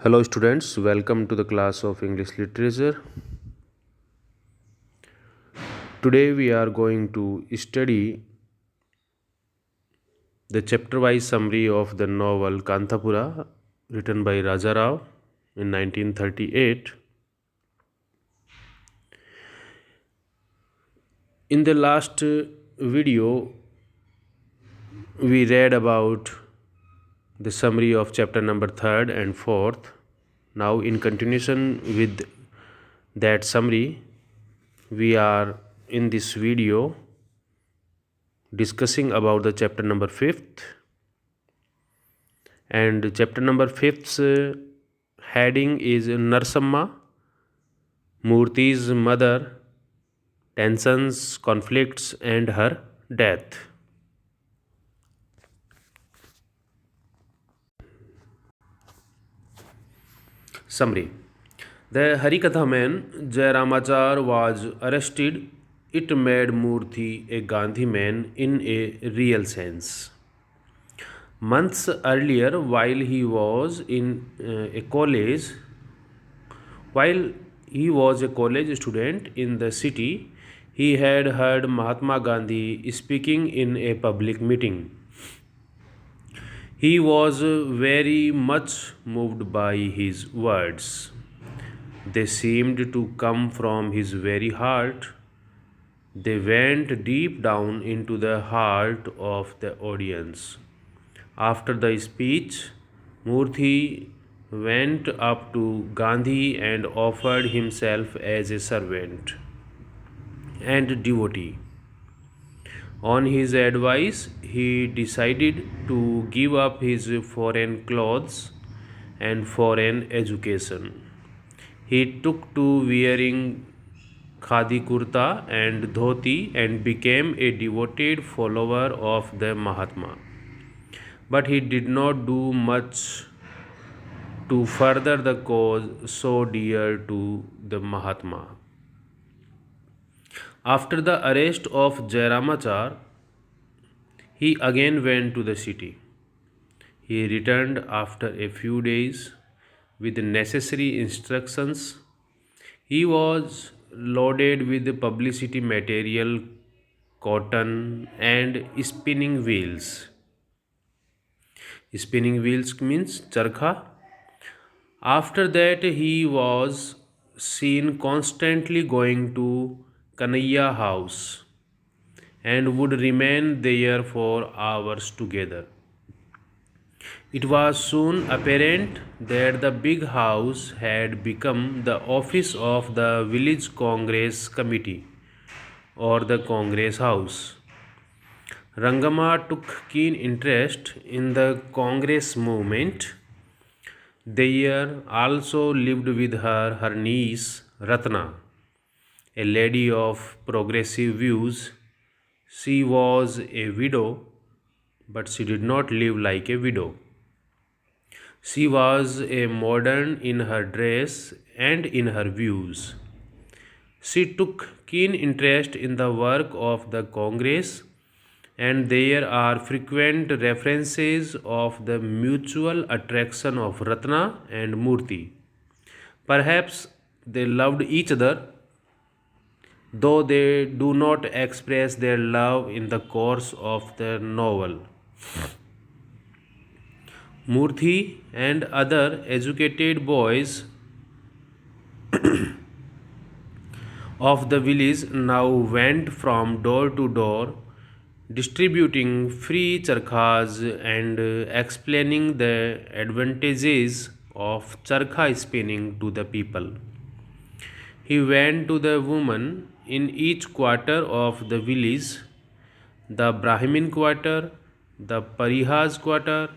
Hello students, welcome to the class of English Literature. Today we are going to study the chapter-wise summary of the novel Kanthapura written by Raja Rao in 1938. In the last video we read about the summary of chapter number 3rd and 4th. Now in continuation with that summary, we are in this video discussing about the chapter number 5th, and chapter number 5th's heading is Narsamma, Murthy's mother, tensions, conflicts and her death. Summary. The Harikatha man Jairamachar was arrested. It made Murthy a Gandhi man in a real sense. Months earlier, while he was a college student in the city, he had heard Mahatma Gandhi speaking in a public meeting. He was very much moved by his words. They seemed to come from his very heart. They went deep down into the heart of the audience. After the speech, Murthy went up to Gandhi and offered himself as a servant and devotee. On his advice, he decided to give up his foreign clothes and foreign education. He took to wearing khadi kurta and dhoti and became a devoted follower of the Mahatma. But he did not do much to further the cause so dear to the Mahatma. After the arrest of Jairamachar, he again went to the city. He returned after a few days with the necessary instructions. He was loaded with publicity material, cotton, and spinning wheels. Spinning wheels means charkha. After that, he was seen constantly going to Kanhaiya house and would remain there for hours together. It was soon apparent that the big house had become the office of the village Congress committee or the Congress house. Rangama took keen interest in the Congress movement. There also lived with her niece Ratna, a lady of progressive views. She was a widow, but she did not live like a widow. She was a modern in her dress and in her views. She took keen interest in the work of the Congress, and there are frequent references of the mutual attraction of Ratna and Murthy. Perhaps they loved each other, though they do not express their love in the course of the novel. Murthy and other educated boys of the village now went from door to door distributing free charkhas and explaining the advantages of charkha spinning to the people. He went to the women in each quarter of the village, the Brahmin quarter, the Parihas quarter,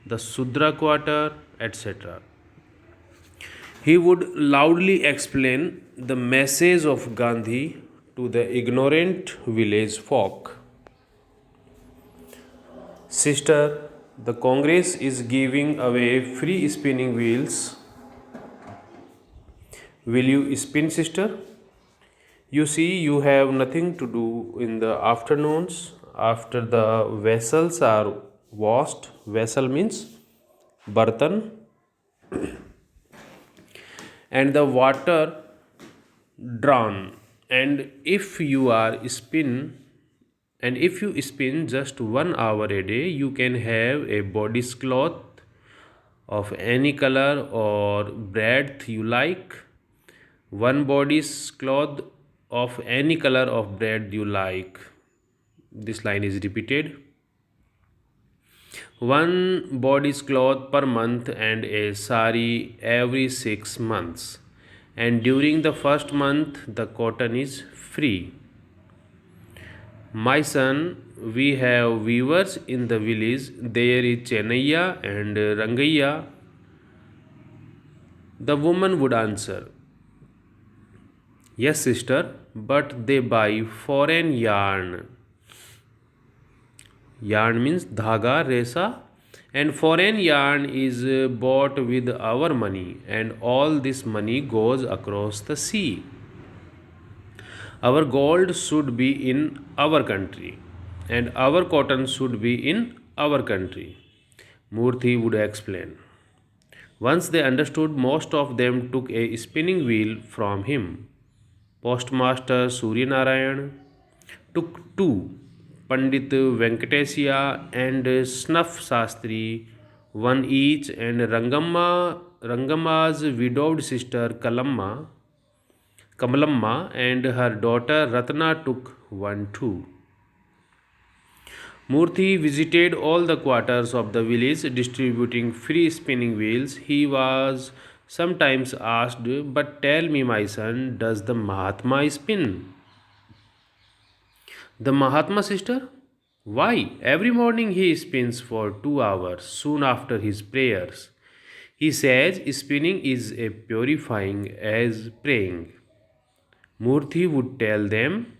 the Sudra quarter, etc. He would loudly explain the message of Gandhi to the ignorant village folk. Sister, the Congress is giving away free spinning wheels. Will you spin, sister? You see, you have nothing to do in the afternoons after the vessels are washed. Vessel means bartan. and the water drawn. And if you are spin and if you spin just 1 hour a day, you can have a body cloth of any color or breadth you like. One body cloth of any color of breadth you like. This line is repeated. One body cloth per month and a sari every 6 months. And during the first month, the cotton is free. My son, we have weavers in the village. There is Chennaiya and Rangaiya. The woman would answer, yes, sister, but they buy foreign yarn. Yarn means dhaga, resa, and foreign yarn is bought with our money, and all this money goes across the sea. Our gold should be in our country, and our cotton should be in our country. Murthy would explain. Once they understood, most of them took a spinning wheel from him. Postmaster Suryanarayan took two, Pandit Venkatesya and Snuff Sastri, one each, and Rangamma's widowed sister Kamalamma and her daughter Ratna took one too. Murthy visited all the quarters of the village distributing free spinning wheels. He was sometimes asked, but tell me, my son, does the Mahatma spin? The Mahatma, sister? Why? Every morning he spins for 2 hours soon after his prayers. He says spinning is as purifying as praying. Murthy would tell them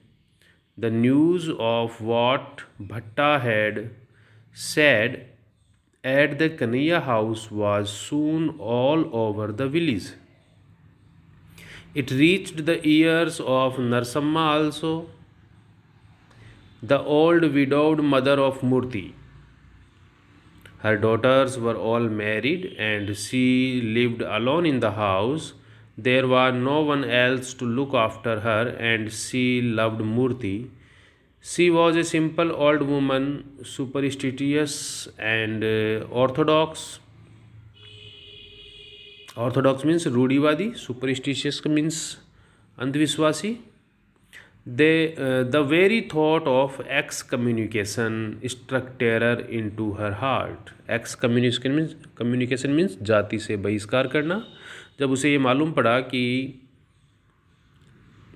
the news of what Bhatta had said at the Kanaya house was soon all over the village. It reached the ears of Narsamma also, the old widowed mother of Murthy. Her daughters were all married and she lived alone in the house. There was no one else to look after her and she loved Murthy. She was a simple old woman, superstitious and orthodox. Orthodox means Rudivadi, superstitious means Andhviswasi. The very thought of excommunication struck terror into her heart. Excommunication means जाति से बहिष्कार करना. जब उसे ये मालूम पड़ा कि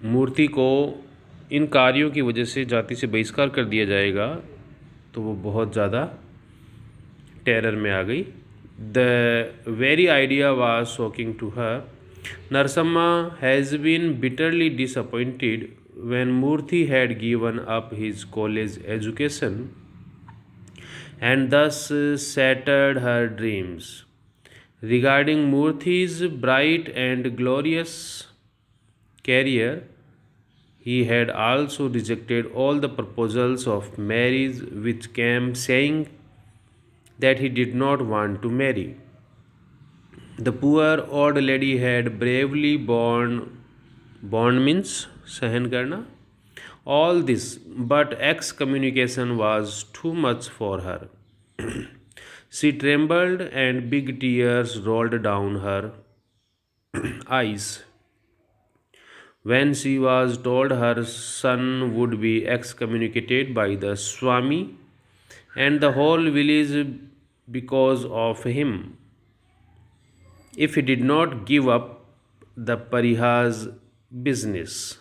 मूर्ति को इन कार्यों की वजह से जाति से बहिष्कार कर दिया जाएगा, तो वो बहुत ज़्यादा टेरर में आ गई. The very idea was shocking to her. Narasimha has been bitterly disappointed when Murthy had given up his college education and thus shattered her dreams. Regarding Murthy's bright and glorious career, he had also rejected all the proposals of marriage which came, saying that he did not want to marry. The poor old lady had bravely borne means सहन करना, all this, but excommunication was too much for her. She trembled and big tears rolled down her eyes when she was told her son would be excommunicated by the Swami and the whole village because of him if he did not give up the parihas business.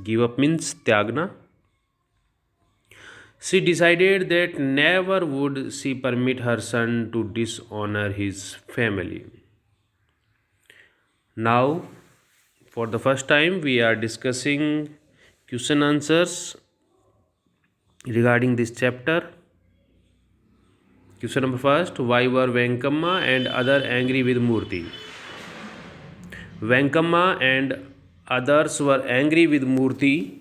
Give up means tyagna. She decided that never would she permit her son to dishonor his family. Now, for the first time, we are discussing question answers regarding this chapter. Question number first, why were Venkamma and other angry with Murthy? Venkamma and others were angry with Murthy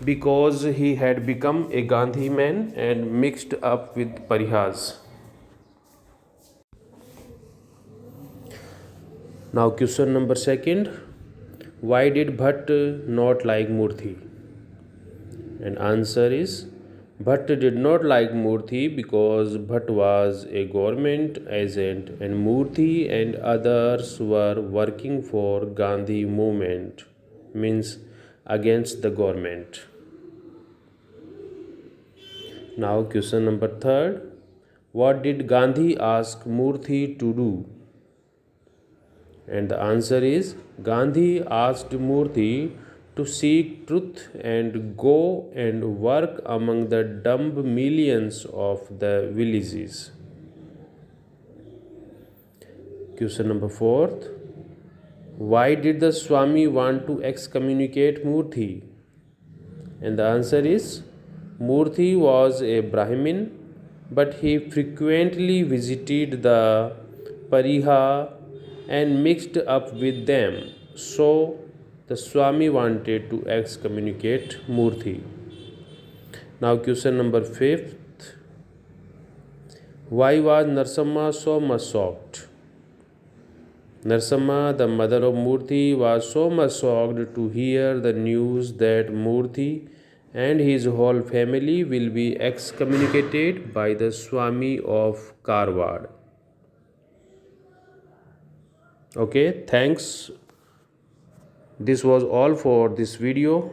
because he had become a Gandhi man and mixed up with parihas. Now question number second. Why did Bhatt not like Murthy? And answer is Bhatt did not like Murthy because Bhatt was a government agent and Murthy and others were working for Gandhi movement, means against the government. Now question number third. What did Gandhi ask Murthy to do? And the answer is Gandhi asked Murthy to seek truth and go and work among the dumb millions of the villages. Question number fourth. Why did the Swami want to excommunicate Murthy? And the answer is Murthy was a Brahmin, but he frequently visited the Pariha and mixed up with them. So the Swami wanted to excommunicate Murthy. Now question number fifth. Why was Narasimha so much shocked? Narasimha, the mother of Murthy, was so much shocked to hear the news that Murthy and his whole family will be excommunicated by the Swami of Karwad. Okay, thanks. This was all for this video.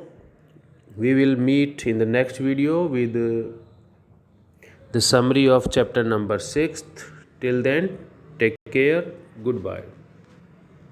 We will meet in the next video with the summary of chapter number 6. Till then, take care. Goodbye.